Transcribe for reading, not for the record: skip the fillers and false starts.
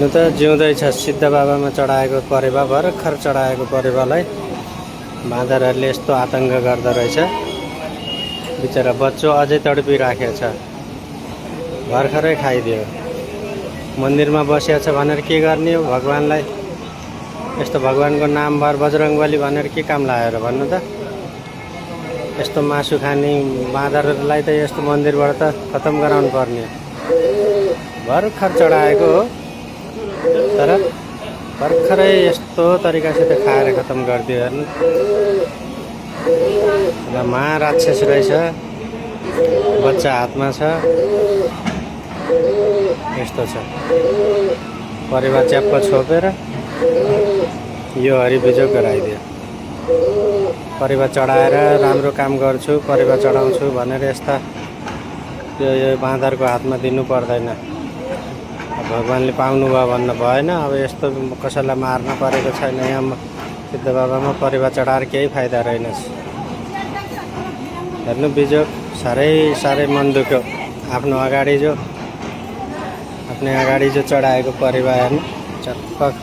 हेर्नु त जिउँदैछ सिद्ध बाबामा चढाएको परेवा, भर्खर चढाएको परेवालाई बाँदरहरूले यस्तो आतङ्क गर्दो रहेछ। बिचरा बच्चो अझै तडपिराखेको छ, भर्खरै खाइदियो। मन्दिरमा बसिया छ भनेर के गर्ने हो भगवानलाई? यस्तो भगवानको नामभर बजरङ्गबली भनेर के काम लाग्यो र भन्नु त? यस्तो मासु खाने बाँदरलाई त यस्तो मन्दिरबाट त खतम गराउनु पर्ने। भर्खर चढाएको हो तर भर्खरै यस्तो तरिकासित खाएर खतम गरिदियो। हेर्नु महाराक्षस रहेछ, बच्चा हातमा छ। यस्तो छ, परेवा च्याप्प छोपेर यो हरिबिजोग गराइदियो। परेवा चढाएर राम्रो काम गर्छु, परेवा चढाउँछु भनेर यस्ता यो बाँदरको हातमा दिनु पर्दैन। भगवानले पाउनुभयो भन्न भएन। अब यस्तो कसैलाई मार्न परेको छैन। यहाँ सिद्ध बाबामा परेवा चढाएर केही फाइदा रहेनछ। हेर्नु बिजोग साह्रै मन दुख्यो। आफ्नो अगाडि जो चढाएको परेवा हेर्नु चटपट